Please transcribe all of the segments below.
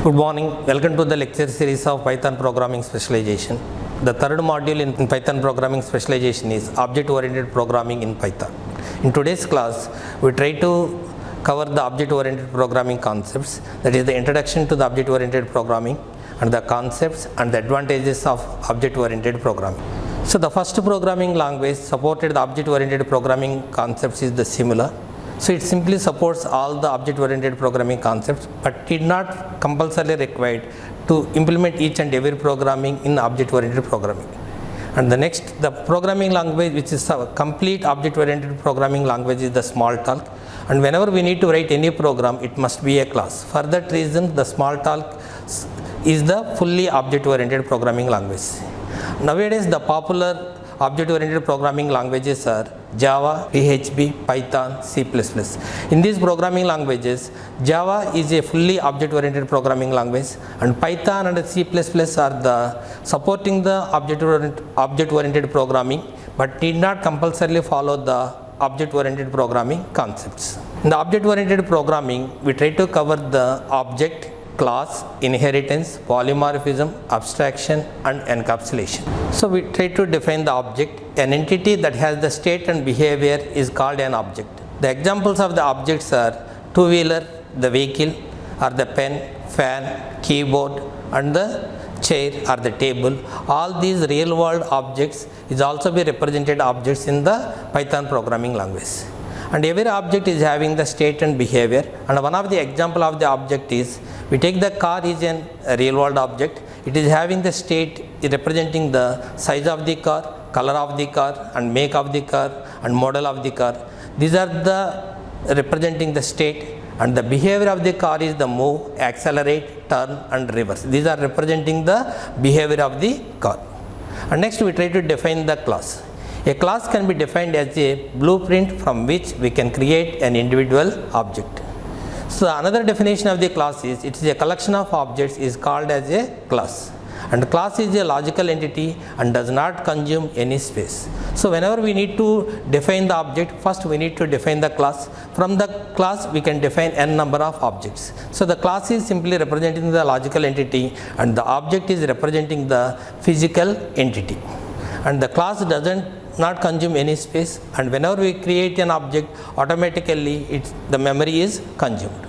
Good morning. Welcome to the lecture series of Python Programming Specialization. The third module in Python Programming Specialization is Object-Oriented Programming in Python. In today's class, we try to cover the object-oriented programming concepts, that is the introduction to the object-oriented programming and the concepts and the advantages of object-oriented programming. So the first programming language supported the object-oriented programming concepts is the Simula. So it simply supports all the object-oriented programming concepts, but it not compulsorily required to implement each and every programming in object-oriented programming. And the next, the programming language which is a complete object-oriented programming language is the Smalltalk. And whenever we need to write any program, it must be a class. For that reason, the Smalltalk is the fully object-oriented programming language. Nowadays, the popular object-oriented programming languages are Java, PHP, Python, C++. In these programming languages, Java is a fully object-oriented programming language, and Python and C++ are the supporting the object-oriented programming, but need not compulsorily follow the object-oriented programming concepts. In the object-oriented programming, we try to cover the object, class, inheritance, polymorphism, abstraction and encapsulation. So we try to define the object. An entity that has the state and behavior is called an object. The examples of the objects are two-wheeler, the vehicle, or the pen, fan, keyboard, and the chair or the table. All these real world objects is also be represented objects in the Python programming language. And every object is having the state and behavior, and one of the example of the object is, we take the car is a real world object. It is having the state representing the size of the car, color of the car, and make of the car, and model of the car. These are the representing the state, and the behavior of the car is the move, accelerate, turn and reverse. These are representing the behavior of the car. And next we try to define the class. A class can be defined as a blueprint from which we can create an individual object. So another definition of the class is, it is a collection of objects is called as a class. And class is a logical entity and does not consume any space. So whenever we need to define the object, first we need to define the class. From the class we can define n number of objects. So the class is simply representing the logical entity and the object is representing the physical entity. And the class doesn't not consume any space, and whenever we create an object, automatically the memory is consumed.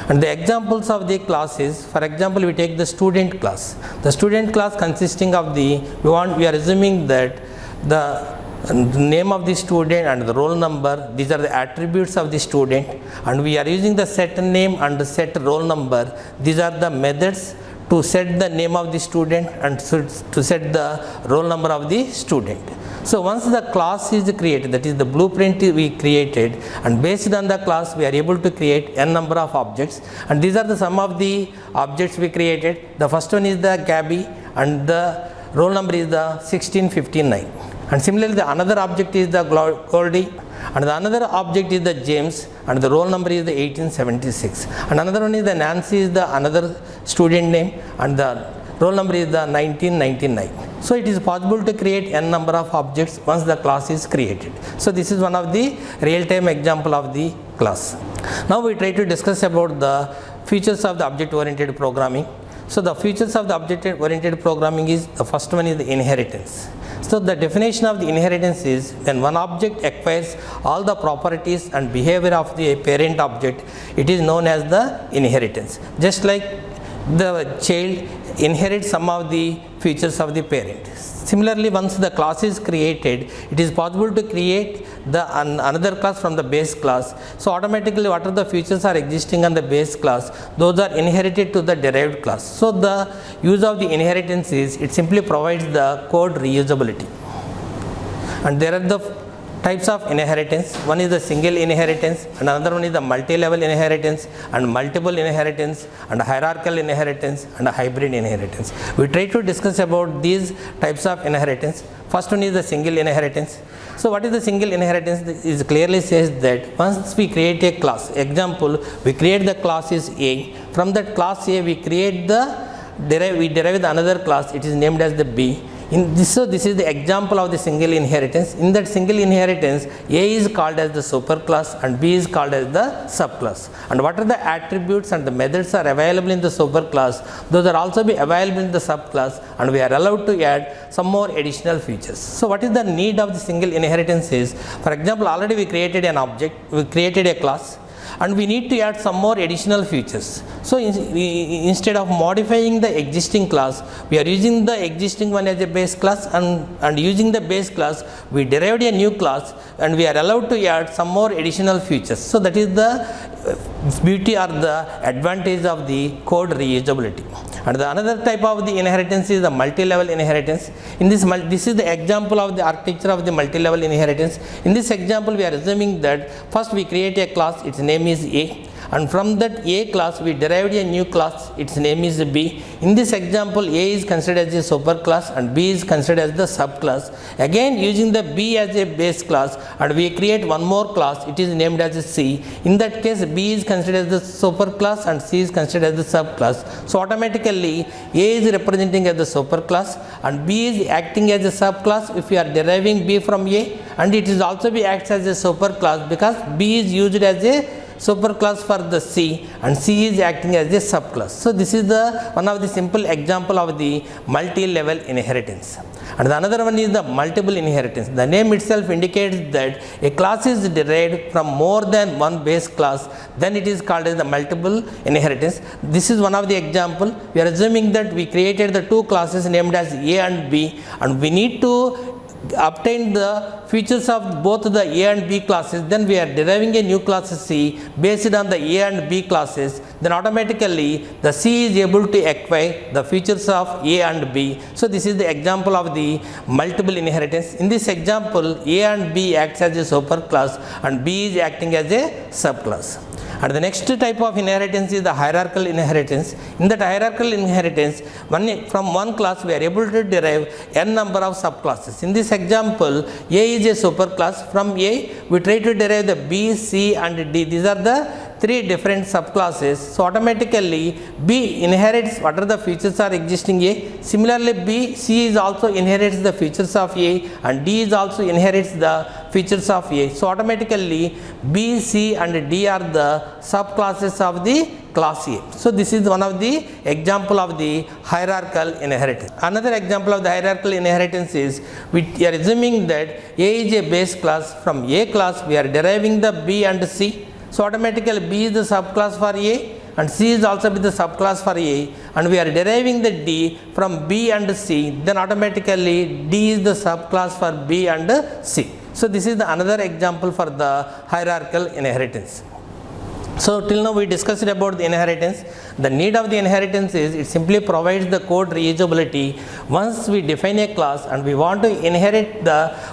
And the examples of the classes, for example, we take the student class. The student class consisting of we are assuming that the name of the student and the roll number, these are the attributes of the student, and we are using the set name and the set roll number. These are the methods to set the name of the student and to set the roll number of the student. So once the class is created, that is the blueprint we created, and based on the class we are able to create n number of objects, and these are the some of the objects we created. The first one is the Gabby and the roll number is the 1659, and similarly the another object is the Goldie, and the another object is the James and the roll number is the 1876, and another one is the Nancy is the another student name and the roll number is the 1999. So it is possible to create n number of objects once the class is created. So this is one of the real-time example of the class. Now we try to discuss about the features of the object-oriented programming. So the features of the object-oriented programming is, the first one is the inheritance. So the definition of the inheritance is, when one object acquires all the properties and behavior of the parent object, it is known as the inheritance. Just like the child inherits some of the features of the parent. Similarly, once the class is created, it is possible to create the another class from the base class. So automatically what are the features are existing on the base class, those are inherited to the derived class. So the use of the inheritance is, it simply provides the code reusability. And there are the types of inheritance. One is the single inheritance, and another one is the multi-level inheritance, and multiple inheritance, and hierarchical inheritance, and a hybrid inheritance. We try to discuss about these types of inheritance. First one is the single inheritance. So what is the single inheritance? It clearly says that once we create a class, example, we create the class is A. From that class A, we create we derive the another class. It is named as the B. This is the example of the single inheritance. In that single inheritance, A is called as the superclass and B is called as the subclass. And what are the attributes and the methods are available in the superclass, those are also be available in the subclass, and we are allowed to add some more additional features. So what is the need of the single inheritance is, for example, already we created an object, we created a class, and we need to add some more additional features. So instead of modifying the existing class, we are using the existing one as a base class, and using the base class we derived a new class, and we are allowed to add some more additional features. So that is the beauty or the advantage of the code reusability. And the another type of the inheritance is the multi-level inheritance. In this is the example of the architecture of the multi-level inheritance. In this example, we are assuming that first we create a class, its name is A, and from that A class we derived a new class, its name is B. In this example, A is considered as a superclass and B is considered as the subclass. Again, using the B as a base class, and we create one more class, it is named as a C. In that case, B is considered as the superclass and C is considered as the subclass. So automatically A is representing as the superclass and B is acting as a subclass if we are deriving B from A, and it is also be acts as a superclass because B is used as a superclass for the C and C is acting as a subclass. So this is the one of the simple example of the multi-level inheritance. And the another one is the multiple inheritance. The name itself indicates that a class is derived from more than one base class, then it is called as the multiple inheritance. This is one of the example. We are assuming that we created the two classes named as A and B, and we need to obtain the features of both the A and B classes, then we are deriving a new class C based on the A and B classes, then automatically the C is able to acquire the features of A and B. So this is the example of the multiple inheritance. In this example, A and B acts as a superclass and B is acting as a subclass. And the next type of inheritance is the hierarchical inheritance. In that hierarchical inheritance, from one class we are able to derive n number of subclasses. In this example, A is a superclass. From A, we try to derive the B, C and D. These are the three different subclasses. So automatically B inherits whatever the features are existing A. Similarly, C is also inherits the features of A and D is also inherits the features of A. So automatically B, C and D are the subclasses of the class A. So this is one of the example of the hierarchical inheritance. Another example of the hierarchical inheritance is we are assuming that A is a base class. From A class we are deriving the B and C. So automatically B is the subclass for A and C is also be the subclass for A, and we are deriving the D from B and C, then automatically D is the subclass for B and C. So this is the another example for the hierarchical inheritance. So till now we discussed about the inheritance. The need of the inheritance is it simply provides the code reusability. Once we define a class and we want to inherit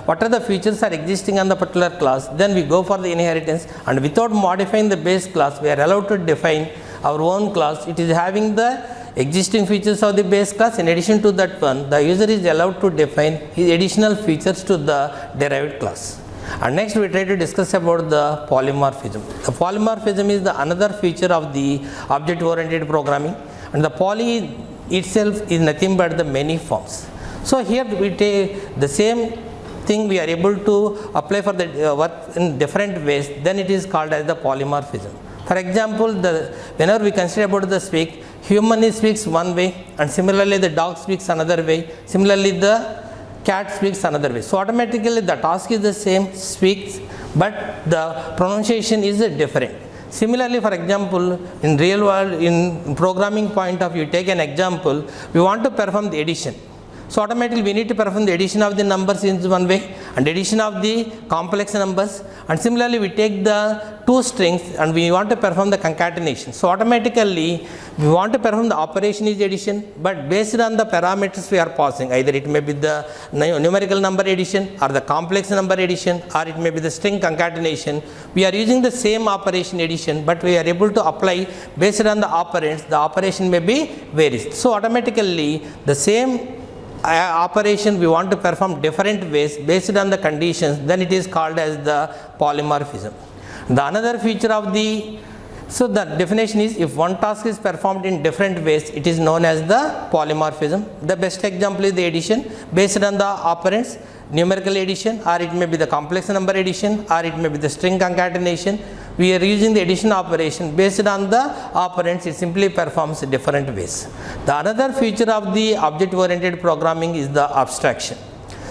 what are the features are existing on the particular class, then we go for the inheritance, and without modifying the base class we are allowed to define our own class. It is having the existing features of the base class. In addition to that one, the user is allowed to define his additional features to the derived class. And next we try to discuss about the polymorphism. The polymorphism is the another feature of the object oriented programming, and the poly itself is nothing but the many forms. So here we take the same thing, we are able to apply for the work in different ways, then it is called as the polymorphism. For example, whenever we consider about the speak, human speaks one way and similarly the dog speaks another way, similarly the cat speaks another way. So automatically the task is the same, speaks, but the pronunciation is different. Similarly, for example, in real world, in programming point of view, take an example, we want to perform the addition. So automatically we need to perform the addition of the numbers in one way and addition of the complex numbers, and similarly we take the two strings and we want to perform the concatenation. So automatically we want to perform the operation is addition, but based on the parameters we are passing, either it may be the numerical number addition or the complex number addition, or it may be the string concatenation. We are using the same operation addition, but we are able to apply based on the operands, the operation may be varies. So automatically the same operation we want to perform different ways based on the conditions, then it is called as the polymorphism. The another feature of the So the definition is, if one task is performed in different ways, it is known as the polymorphism. The best example is the addition based on the operands, numerical addition, or it may be the complex number addition, or it may be the string concatenation. We are using the addition operation based on the operands. It simply performs different ways. The another feature of the object oriented programming is the abstraction.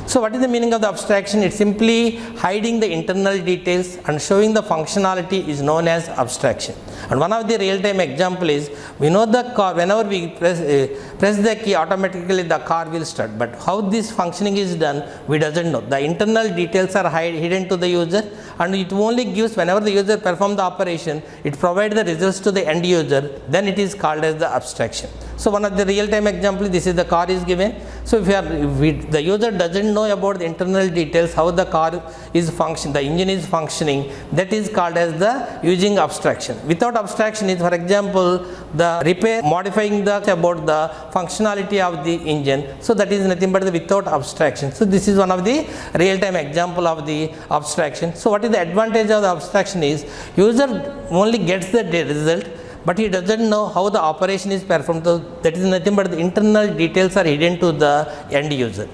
So what is the meaning of the abstraction? It's simply hiding the internal details and showing the functionality is known as abstraction. And one of the real-time example is, we know the car, whenever we press the key, automatically the car will start. But how this functioning is done, we doesn't know. The internal details are hidden to the user, and it only gives, whenever the user performs the operation, it provides the results to the end user, then it is called as the abstraction. So one of the real-time example, this is the car is given. So if the user doesn't know about the internal details, how the car is functioning, the engine is functioning, that is called as the using abstraction. Without abstraction is, for example, the repair, modifying the about the functionality of the engine. So that is nothing but the without abstraction. So this is one of the real-time example of the abstraction. So what is the advantage of the abstraction is, user only gets the result, but he doesn't know how the operation is performed. So that is nothing but the internal details are hidden to the end user.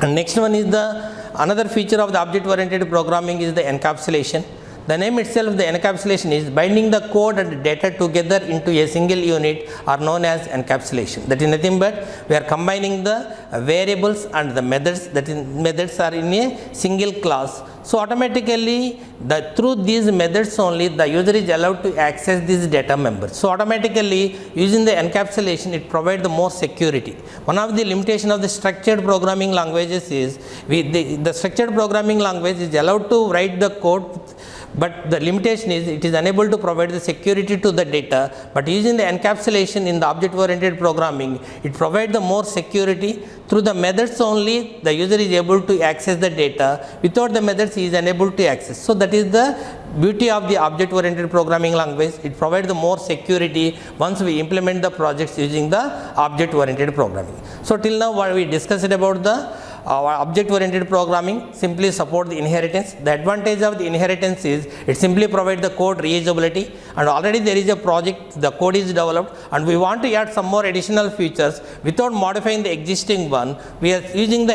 And next one is another feature of the object oriented programming is the encapsulation. The name itself, the encapsulation, is binding the code and data together into a single unit, are known as encapsulation. That is nothing but we are combining the variables and the methods, that is methods are in a single class. So automatically through these methods only the user is allowed to access these data members. So automatically using the encapsulation, it provides the more security. One of the limitation of the structured programming languages is, the structured programming language is allowed to write the code, but the limitation is it is unable to provide the security to the data. But using the encapsulation in the object oriented programming, it provides the more security. Through the methods only the user is able to access the data. Without the methods he is unable to access. So that is the beauty of the object oriented programming language. It provides the more security once we implement the projects using the object oriented programming. So till now what we discussed about the object oriented programming simply support the inheritance. The advantage of the inheritance is it simply provides the code reusability, and already there is a project, the code is developed, and we want to add some more additional features without modifying the existing one. We are using the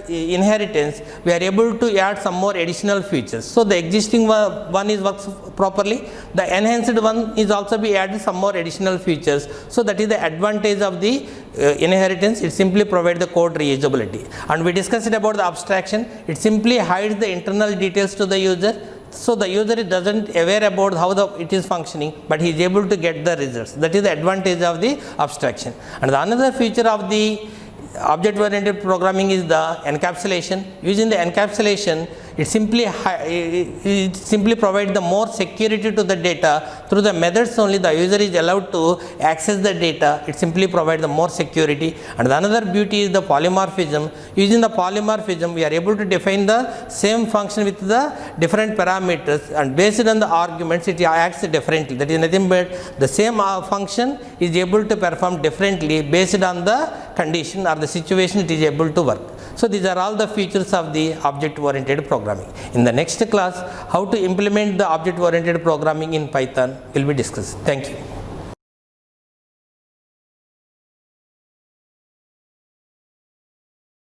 inheritance, we are able to add some more additional features. So the existing one is works properly, the enhanced one is also be added some more additional features. So that is the advantage of the inheritance. It simply provides the code reusability. And we discussed about the abstraction. It simply hides the internal details to the user. So the user doesn't aware about how it is functioning, but he is able to get the results. That is the advantage of the abstraction. And the another feature of the object oriented programming is the encapsulation. Using the encapsulation, it simply provides the more security to the data. Through the methods only the user is allowed to access the data. It simply provides the more security. And the another beauty is the polymorphism. Using the polymorphism, we are able to define the same function with the different parameters, and based on the arguments it acts differently. That is nothing but the same function is able to perform differently based on the condition or the situation it is able to work. So these are all the features of the object oriented programming. In the next class, how to implement the object oriented programming in Python will be discussed. Thank you.